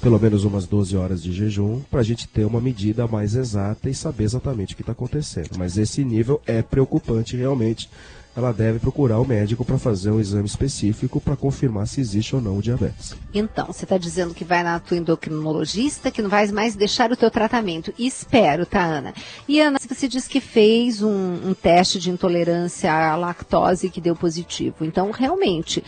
pelo menos umas 12 horas de jejum, para a gente ter uma medida mais exata e saber exatamente o que está acontecendo. Mas esse nível é preocupante realmente. Ela deve procurar o médico para fazer um exame específico para confirmar se existe ou não o diabetes. Então, você está dizendo que vai na tua endocrinologista, que não vai mais deixar o teu tratamento. Espero, tá, Ana? E, Ana, você disse que fez um teste de intolerância à lactose que deu positivo. Então, realmente,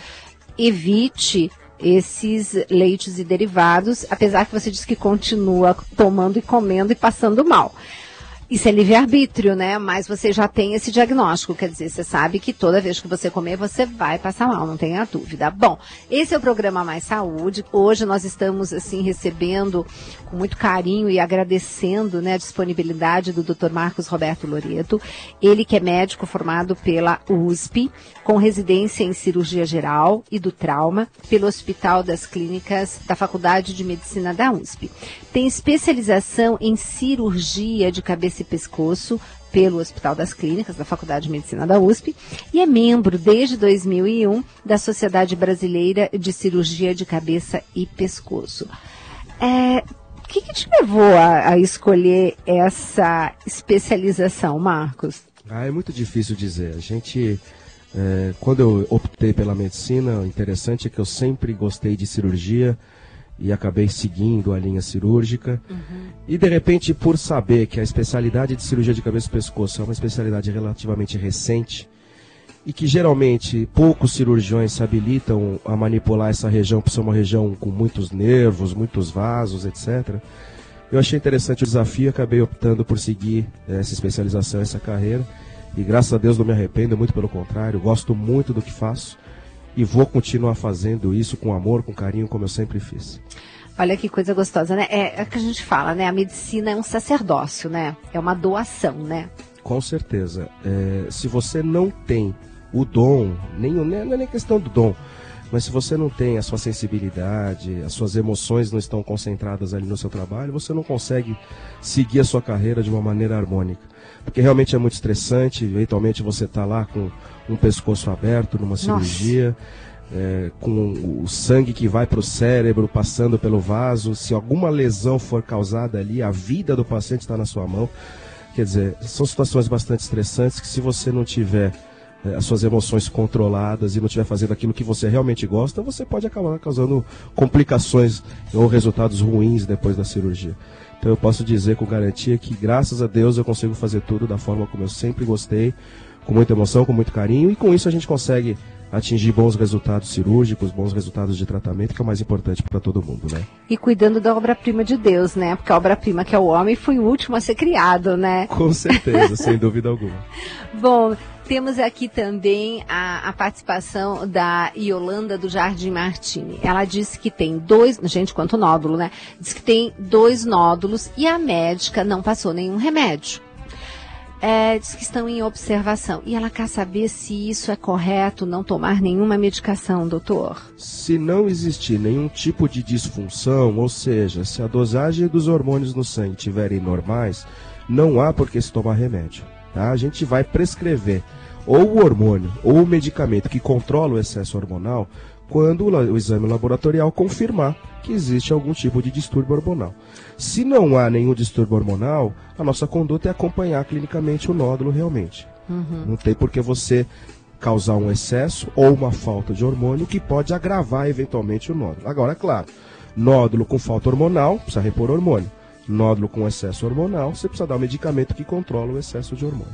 evite esses leites e derivados, apesar que você disse que continua tomando e comendo e passando mal. Isso é livre-arbítrio, né? Mas você já tem esse diagnóstico, quer dizer, você sabe que toda vez que você comer, você vai passar mal, não tenha dúvida. Bom, esse é o programa Mais Saúde. Hoje nós estamos, assim, recebendo com muito carinho e agradecendo, né, a disponibilidade do Dr. Marcos Roberto Loreto. Ele que é médico formado pela USP, com residência em cirurgia geral e do trauma, pelo Hospital das Clínicas da Faculdade de Medicina da USP. Tem especialização em cirurgia de cabeça e pescoço pelo Hospital das Clínicas da Faculdade de Medicina da USP e é membro desde 2001 da Sociedade Brasileira de Cirurgia de Cabeça e Pescoço. O que te levou a escolher essa especialização, Marcos? É muito difícil dizer. A gente, quando eu optei pela medicina, o interessante é que eu sempre gostei de cirurgia e acabei seguindo a linha cirúrgica. E de repente, por saber que a especialidade de cirurgia de cabeça e pescoço é uma especialidade relativamente recente e que geralmente poucos cirurgiões se habilitam a manipular essa região, por ser uma região com muitos nervos, muitos vasos, etc. Eu achei interessante o desafio e acabei optando por seguir essa especialização, essa carreira. E graças a Deus não me arrependo, muito pelo contrário, gosto muito do que faço. E vou continuar fazendo isso com amor, com carinho, como eu sempre fiz. Olha que coisa gostosa, né? É o que a gente fala, né? A medicina é um sacerdócio, né? É uma doação, né? Com certeza. Se você não tem o dom, não é nem questão do dom, mas se você não tem a sua sensibilidade, as suas emoções não estão concentradas ali no seu trabalho, você não consegue seguir a sua carreira de uma maneira harmônica. Porque realmente é muito estressante, eventualmente você está lá com um pescoço aberto numa cirurgia, com o sangue que vai para o cérebro, passando pelo vaso. Se alguma lesão for causada ali, a vida do paciente está na sua mão. Quer dizer, são situações bastante estressantes que, se você não tiver as suas emoções controladas e não estiver fazendo aquilo que você realmente gosta, você pode acabar causando complicações ou resultados ruins depois da cirurgia. Então eu posso dizer com garantia que, graças a Deus, eu consigo fazer tudo da forma como eu sempre gostei, com muita emoção, com muito carinho, e com isso a gente consegue atingir bons resultados cirúrgicos, bons resultados de tratamento, que é o mais importante para todo mundo, né? E cuidando da obra-prima de Deus, né? Porque a obra-prima, que é o homem, foi o último a ser criado, né? Com certeza, sem dúvida alguma. Bom, temos aqui também a participação da Yolanda do Jardim Martini. Ela disse que tem 2, gente, quanto nódulo, né? Diz que tem 2 nódulos e a médica não passou nenhum remédio. Diz que estão em observação. E ela quer saber se isso é correto, não tomar nenhuma medicação, doutor. Se não existir nenhum tipo de disfunção, ou seja, se a dosagem dos hormônios no sangue estiverem normais, não há por que se tomar remédio. Tá? A gente vai prescrever ou o hormônio ou o medicamento que controla o excesso hormonal quando o exame laboratorial confirmar que existe algum tipo de distúrbio hormonal. Se não há nenhum distúrbio hormonal, a nossa conduta é acompanhar clinicamente o nódulo realmente. Não tem por que você causar um excesso ou uma falta de hormônio que pode agravar eventualmente o nódulo. Agora, é claro, nódulo com falta hormonal, precisa repor hormônio. Nódulo com excesso hormonal, você precisa dar um medicamento que controla o excesso de hormônio.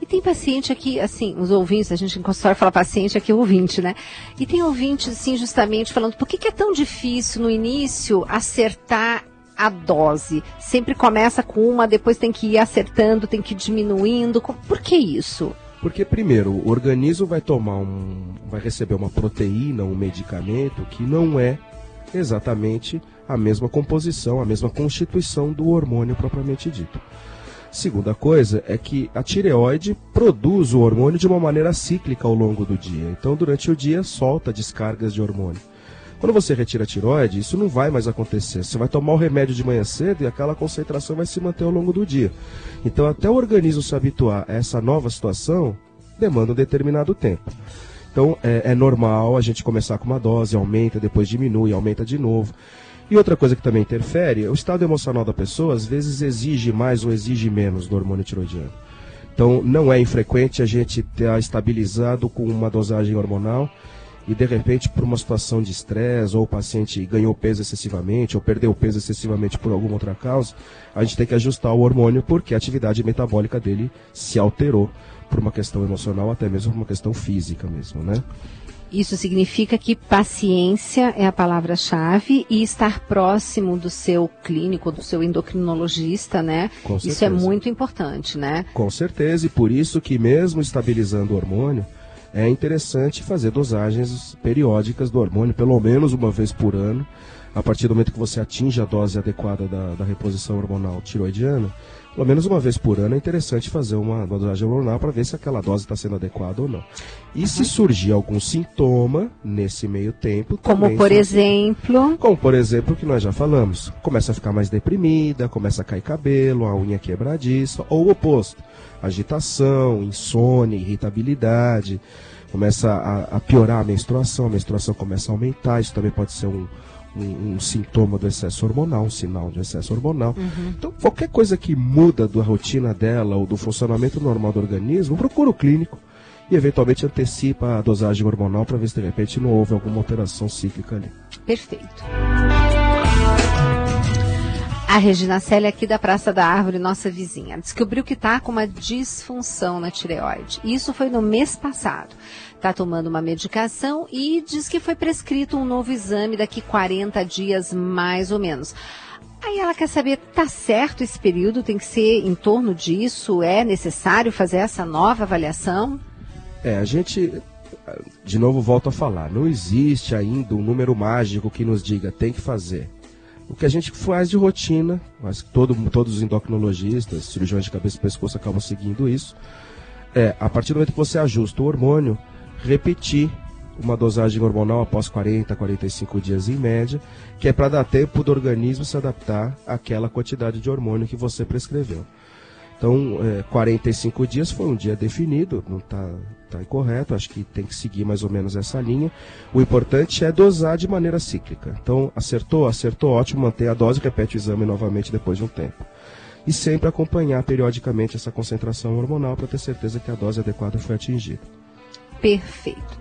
E tem paciente aqui, assim, os ouvintes, a gente em consultório fala paciente, aqui é ouvinte, né? E tem ouvinte, assim, justamente falando, por que é tão difícil no início acertar a dose? Sempre começa com uma, depois tem que ir acertando, tem que ir diminuindo. Por que isso? Porque, primeiro, o organismo vai receber uma proteína, um medicamento que não é exatamente a mesma composição, a mesma constituição do hormônio propriamente dito. Segunda coisa é que a tireoide produz o hormônio de uma maneira cíclica ao longo do dia. Então, durante o dia, solta descargas de hormônio. Quando você retira a tireoide, isso não vai mais acontecer. Você vai tomar o remédio de manhã cedo e aquela concentração vai se manter ao longo do dia. Então, até o organismo se habituar a essa nova situação, demanda um determinado tempo. Então, é normal a gente começar com uma dose, aumenta, depois diminui, aumenta de novo. E outra coisa que também interfere, o estado emocional da pessoa às vezes exige mais ou exige menos do hormônio tiroidiano. Então não é infrequente a gente estar estabilizado com uma dosagem hormonal e de repente por uma situação de estresse, ou o paciente ganhou peso excessivamente, ou perdeu peso excessivamente por alguma outra causa, a gente tem que ajustar o hormônio porque a atividade metabólica dele se alterou por uma questão emocional, até mesmo por uma questão física mesmo, né? Isso significa que paciência é a palavra-chave e estar próximo do seu clínico, do seu endocrinologista, né? Com certeza. Isso é muito importante, né? Com certeza, e por isso que mesmo estabilizando o hormônio, é interessante fazer dosagens periódicas do hormônio, pelo menos uma vez por ano. A partir do momento que você atinge a dose adequada da reposição hormonal tiroidiana, pelo menos uma vez por ano é interessante fazer uma dosagem hormonal para ver se aquela dose está sendo adequada ou não. E se surgir algum sintoma nesse meio tempo... Como por exemplo... Como por exemplo o que nós já falamos. Começa a ficar mais deprimida, começa a cair cabelo, a unha quebradiça, ou o oposto. Agitação, insônia, irritabilidade, começa a piorar a menstruação começa a aumentar, isso também pode ser um sintoma do excesso hormonal, um sinal de excesso hormonal. Então, qualquer coisa que muda da rotina dela ou do funcionamento normal do organismo, procura o clínico e eventualmente antecipa a dosagem hormonal para ver se de repente não houve alguma alteração cíclica ali. Perfeito. A Regina Célia, aqui da Praça da Árvore, nossa vizinha, descobriu que está com uma disfunção na tireoide. Isso foi no mês passado. Está tomando uma medicação e diz que foi prescrito um novo exame daqui 40 dias, mais ou menos. Aí ela quer saber, tá certo esse período? Tem que ser em torno disso? É necessário fazer essa nova avaliação? A gente, de novo, volto a falar, não existe ainda um número mágico que nos diga, tem que fazer. O que a gente faz de rotina, mas todos os endocrinologistas, cirurgiões de cabeça e pescoço acabam seguindo isso, a partir do momento que você ajusta o hormônio, repetir uma dosagem hormonal após 40, 45 dias em média, que é para dar tempo do organismo se adaptar àquela quantidade de hormônio que você prescreveu. Então, 45 dias foi um dia definido, não está incorreto, acho que tem que seguir mais ou menos essa linha. O importante é dosar de maneira cíclica. Então, acertou, ótimo, manter a dose, repete o exame novamente depois de um tempo. E sempre acompanhar periodicamente essa concentração hormonal para ter certeza que a dose adequada foi atingida. Perfeito.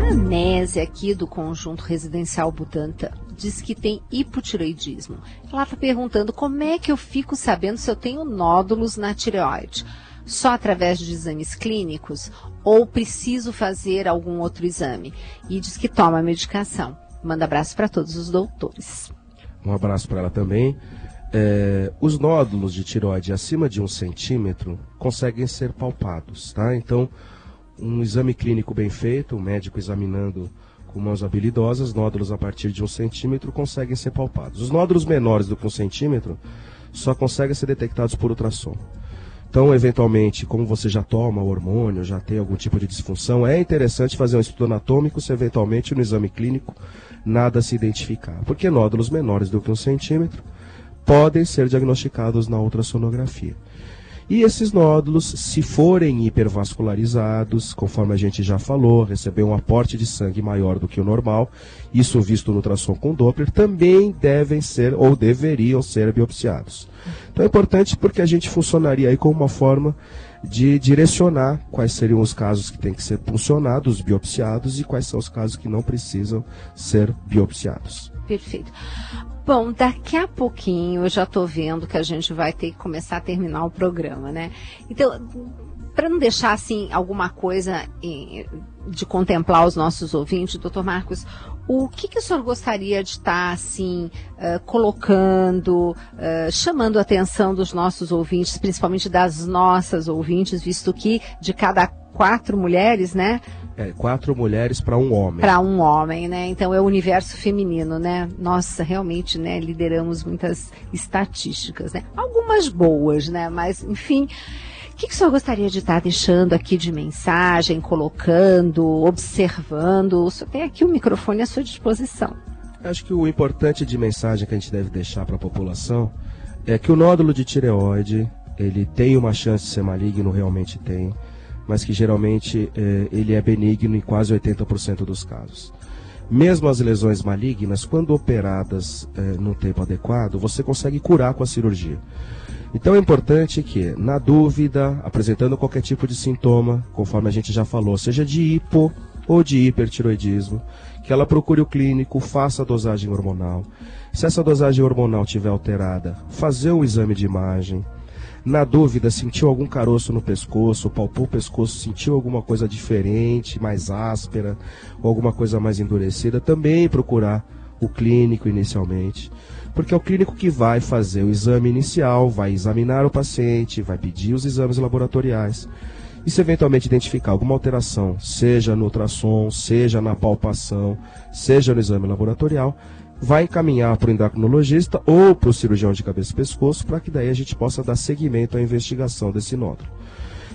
A Nésia aqui do Conjunto Residencial Butantan diz que tem hipotireoidismo. Ela está perguntando como é que eu fico sabendo se eu tenho nódulos na tireoide. Só através de exames clínicos ou preciso fazer algum outro exame? E diz que toma medicação. Manda abraço para todos os doutores. Um abraço para ela também. Os nódulos de tireoide acima de 1 centímetro conseguem ser palpados, tá? Então, um exame clínico bem feito, o médico examinando com mãos habilidosas, nódulos a partir de 1 centímetro conseguem ser palpados. Os nódulos menores do que 1 centímetro só conseguem ser detectados por ultrassom. Então, eventualmente, como você já toma o hormônio, já tem algum tipo de disfunção, é interessante fazer um estudo anatômico se eventualmente no exame clínico nada se identificar. Porque nódulos menores do que 1 centímetro podem ser diagnosticados na ultrassonografia. E esses nódulos, se forem hipervascularizados, conforme a gente já falou, receber um aporte de sangue maior do que o normal, isso visto no ultrassom com Doppler, também devem ser ou deveriam ser biopsiados. Então é importante porque a gente funcionaria aí como uma forma de direcionar quais seriam os casos que têm que ser puncionados, biopsiados, e quais são os casos que não precisam ser biopsiados. Perfeito. Bom, daqui a pouquinho eu já estou vendo que a gente vai ter que começar a terminar o programa, né? Então, para não deixar assim alguma coisa de contemplar os nossos ouvintes, doutor Marcos, o que o senhor gostaria de estar assim colocando, chamando a atenção dos nossos ouvintes, principalmente das nossas ouvintes, visto que de cada 4 mulheres, né, 4 mulheres para um homem. Para um homem, né? Então é o universo feminino, né? Nossa, realmente, né? Lideramos muitas estatísticas, né? Algumas boas, né? Mas, enfim, o que o senhor gostaria de estar deixando aqui de mensagem, colocando, observando? O senhor tem aqui o microfone à sua disposição. Acho que o importante de mensagem que a gente deve deixar para a população é que o nódulo de tireoide, ele tem uma chance de ser maligno, realmente tem, mas que geralmente ele é benigno em quase 80% dos casos. Mesmo as lesões malignas, quando operadas no tempo adequado, você consegue curar com a cirurgia. Então é importante que, na dúvida, apresentando qualquer tipo de sintoma, conforme a gente já falou, seja de hipo ou de hipertiroidismo, que ela procure o clínico, faça a dosagem hormonal. Se essa dosagem hormonal estiver alterada, fazer um exame de imagem. Na dúvida, sentiu algum caroço no pescoço, palpou o pescoço, sentiu alguma coisa diferente, mais áspera, ou alguma coisa mais endurecida, também procurar o clínico inicialmente, porque é o clínico que vai fazer o exame inicial, vai examinar o paciente, vai pedir os exames laboratoriais, e se eventualmente identificar alguma alteração, seja no ultrassom, seja na palpação, seja no exame laboratorial, vai encaminhar para o endocrinologista ou para o cirurgião de cabeça e pescoço, para que daí a gente possa dar seguimento à investigação desse nódulo.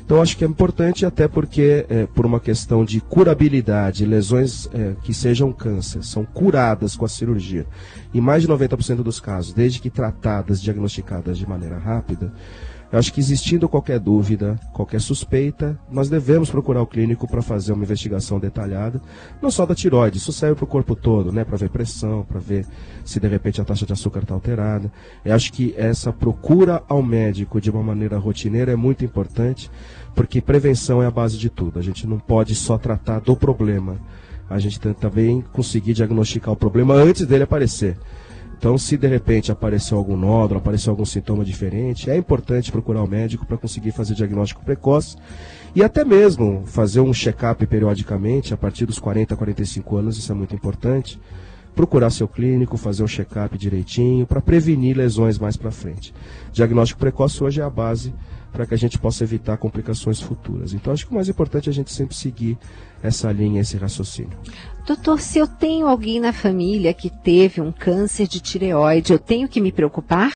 Então acho que é importante, até porque por uma questão de curabilidade, lesões que sejam câncer, são curadas com a cirurgia, em mais de 90% dos casos, desde que tratadas, diagnosticadas de maneira rápida. Eu acho que existindo qualquer dúvida, qualquer suspeita, nós devemos procurar o clínico para fazer uma investigação detalhada, não só da tireoide, isso serve para o corpo todo, né, para ver pressão, para ver se de repente a taxa de açúcar está alterada. Eu acho que essa procura ao médico de uma maneira rotineira é muito importante, porque prevenção é a base de tudo. A gente não pode só tratar do problema, a gente tem também conseguir diagnosticar o problema antes dele aparecer. Então, se de repente apareceu algum nódulo, apareceu algum sintoma diferente, é importante procurar o médico para conseguir fazer diagnóstico precoce e até mesmo fazer um check-up periodicamente, a partir dos 40, 45 anos, isso é muito importante. Procurar seu clínico, fazer um check-up direitinho para prevenir lesões mais para frente. Diagnóstico precoce hoje é a base para que a gente possa evitar complicações futuras. Então, acho que o mais importante é a gente sempre seguir essa linha, esse raciocínio. Doutor, se eu tenho alguém na família que teve um câncer de tireoide, eu tenho que me preocupar?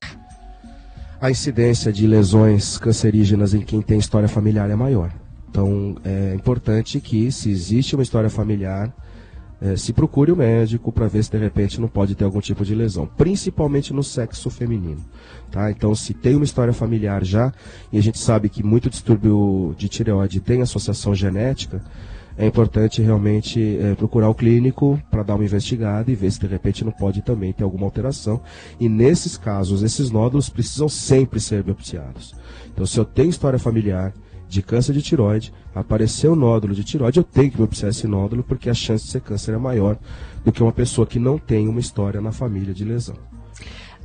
A incidência de lesões cancerígenas em quem tem história familiar é maior. Então, é importante que, se existe uma história familiar, se procure o médico para ver se de repente não pode ter algum tipo de lesão, principalmente no sexo feminino. Tá? Então, se tem uma história familiar já, e a gente sabe que muito distúrbio de tireoide tem associação genética, é importante realmente procurar o clínico para dar uma investigada e ver se de repente não pode também ter alguma alteração. E nesses casos, esses nódulos precisam sempre ser biopsiados. Então, se eu tenho história familiar de câncer de tireoide, apareceu um nódulo de tireoide, eu tenho que biopsiar esse nódulo, porque a chance de ser câncer é maior do que uma pessoa que não tem uma história na família de lesão.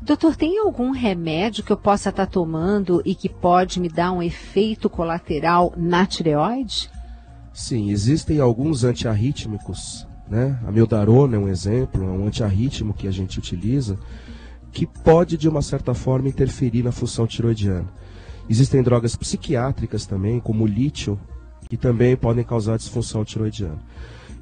Doutor, tem algum remédio que eu possa estar tomando e que pode me dar um efeito colateral na tireoide? Sim, existem alguns antiarrítmicos, né? A mildarona é um exemplo, é um antiarrítmico que a gente utiliza, que pode de uma certa forma interferir na função tireoidiana. Existem drogas psiquiátricas também, como o lítio, que também podem causar disfunção tireoidiana.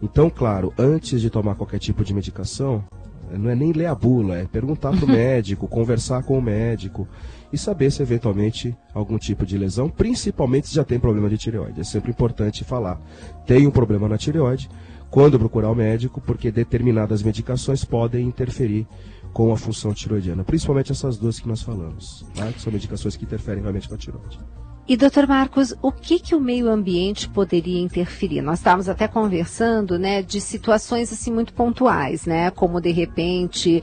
Então, claro, antes de tomar qualquer tipo de medicação, não é nem ler a bula, é perguntar para o médico, conversar com o médico e saber se eventualmente algum tipo de lesão, principalmente se já tem problema de tireoide. É sempre importante falar, tem um problema na tireoide, quando procurar o médico, porque determinadas medicações podem interferir com a função tireoidiana, principalmente essas duas que nós falamos, né? Que são medicações que interferem realmente com a tireoide. E, doutor Marcos, o que o meio ambiente poderia interferir? Nós estávamos até conversando, né, de situações assim muito pontuais, né, como de repente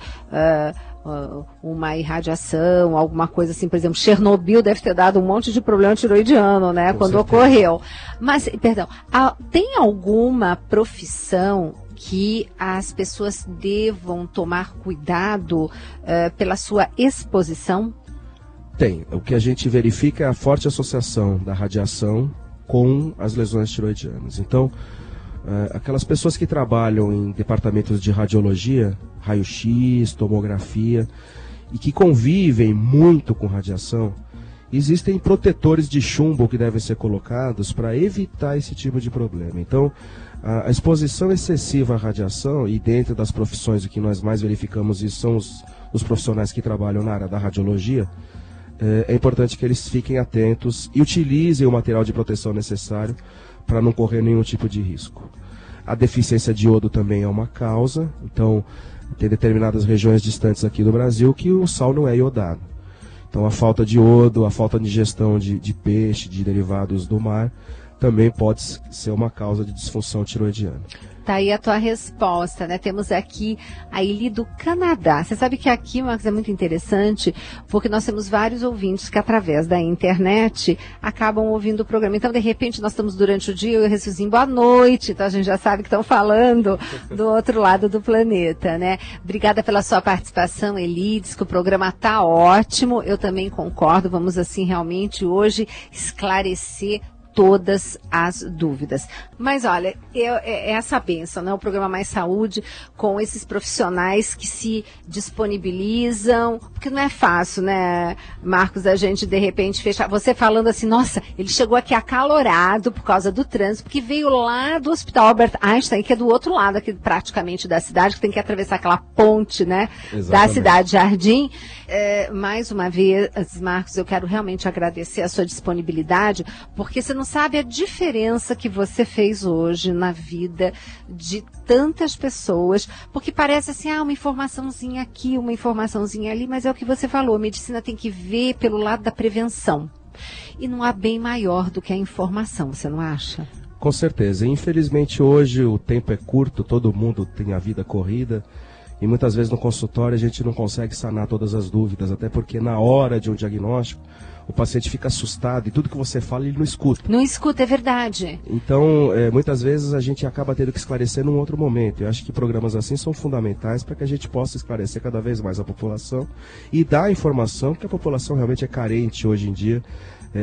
uma irradiação, alguma coisa assim, por exemplo, Chernobyl deve ter dado um monte de problema tireoidiano, né, quando ocorreu. Mas, perdão, tem alguma profissão que as pessoas devam tomar cuidado pela sua exposição? Tem. O que a gente verifica é a forte associação da radiação com as lesões tireoidianas. Então, aquelas pessoas que trabalham em departamentos de radiologia, raio-x, tomografia, e que convivem muito com radiação, existem protetores de chumbo que devem ser colocados para evitar esse tipo de problema. Então, A exposição excessiva à radiação, e dentro das profissões o que nós mais verificamos isso são os profissionais que trabalham na área da radiologia, é importante que eles fiquem atentos e utilizem o material de proteção necessário para não correr nenhum tipo de risco. A deficiência de iodo também é uma causa, então tem determinadas regiões distantes aqui do Brasil que o sal não é iodado. Então a falta de iodo, a falta de ingestão de peixe, de derivados do mar, também pode ser uma causa de disfunção tiroidiana. Tá aí a tua resposta, né? Temos aqui a Eli do Canadá. Você sabe que aqui, Marcos, é muito interessante, porque nós temos vários ouvintes que através da internet acabam ouvindo o programa. Então, de repente, nós estamos durante o dia, eu recebi boa noite, então a gente já sabe que estão falando do outro lado do planeta, né? Obrigada pela sua participação, Eli, diz que o programa tá ótimo, eu também concordo, vamos assim realmente hoje esclarecer todas as dúvidas. Mas olha, é essa bênção, né? O programa Mais Saúde, com esses profissionais que se disponibilizam, porque não é fácil, né, Marcos, a gente de repente fechar, você falando assim, nossa, ele chegou aqui acalorado por causa do trânsito, porque veio lá do Hospital Albert Einstein, que é do outro lado aqui praticamente da cidade, que tem que atravessar aquela ponte, né, da Cidade Jardim. Mais uma vez, Marcos, eu quero realmente agradecer a sua disponibilidade, porque você não sabe a diferença que você fez hoje na vida de tantas pessoas, porque parece assim, uma informaçãozinha aqui, uma informaçãozinha ali, mas é o que você falou, a medicina tem que ver pelo lado da prevenção. E não há bem maior do que a informação, você não acha? Com certeza. Infelizmente hoje o tempo é curto, todo mundo tem a vida corrida, e muitas vezes no consultório a gente não consegue sanar todas as dúvidas, até porque na hora de um diagnóstico, o paciente fica assustado e tudo que você fala ele não escuta. Não escuta, é verdade. Então, muitas vezes a gente acaba tendo que esclarecer num outro momento. Eu acho que programas assim são fundamentais para que a gente possa esclarecer cada vez mais a população e dar informação, porque a população realmente é carente hoje em dia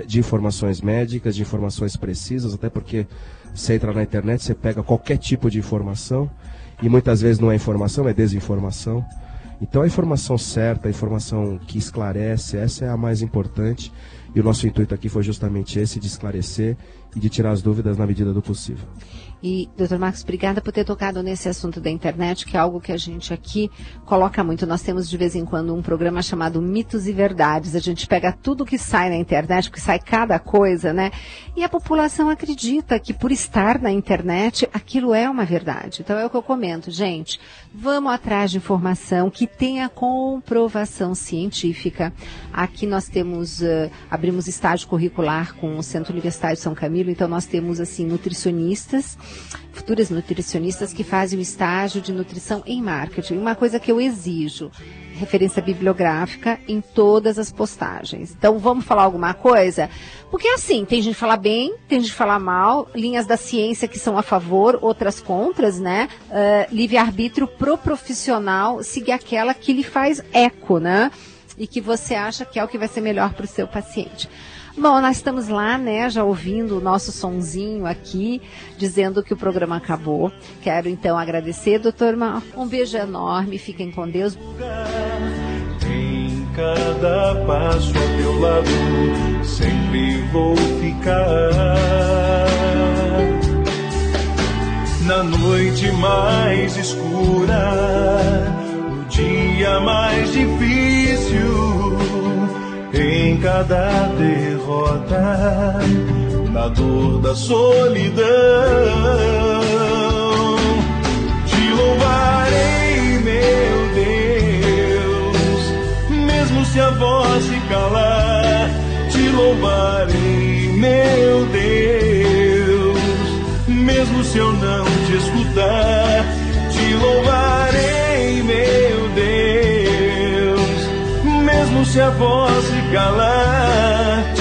de informações médicas, de informações precisas, até porque você entra na internet, você pega qualquer tipo de informação e muitas vezes não é informação, é desinformação. Então a informação certa, a informação que esclarece, essa é a mais importante, e o nosso intuito aqui foi justamente esse, de esclarecer e de tirar as dúvidas na medida do possível. E, doutor Marcos, obrigada por ter tocado nesse assunto da internet, que é algo que a gente aqui coloca muito. Nós temos de vez em quando um programa chamado Mitos e Verdades. A gente pega tudo que sai na internet, porque sai cada coisa, né? E a população acredita que por estar na internet, aquilo é uma verdade. Então é o que eu comento, gente. Vamos atrás de informação que tenha comprovação científica. Aqui nós temos, abrimos estágio curricular com o Centro Universitário de São Camilo, então nós temos, assim, nutricionistas, futuras nutricionistas que fazem o estágio de nutrição em marketing. Uma coisa que eu exijo, referência bibliográfica em todas as postagens. Então, vamos falar alguma coisa? Porque assim, tem gente que fala bem, tem gente que fala mal, linhas da ciência que são a favor, outras contras, né? Livre-arbítrio pro profissional, seguir aquela que lhe faz eco, né? E que você acha que é o que vai ser melhor para o seu paciente. Bom, nós estamos lá, né, já ouvindo o nosso sonzinho aqui, dizendo que o programa acabou. Quero, então, agradecer, doutor Mar. Um beijo enorme, fiquem com Deus. Em cada passo ao teu lado, sempre vou ficar. Na noite mais escura, no dia mais difícil, em cada derrota, na dor da solidão, te louvarei, meu Deus, mesmo se a voz se calar, te louvarei, meu Deus, mesmo se eu não te escutar, te louvarei, meu Deus, mesmo se a voz se calar,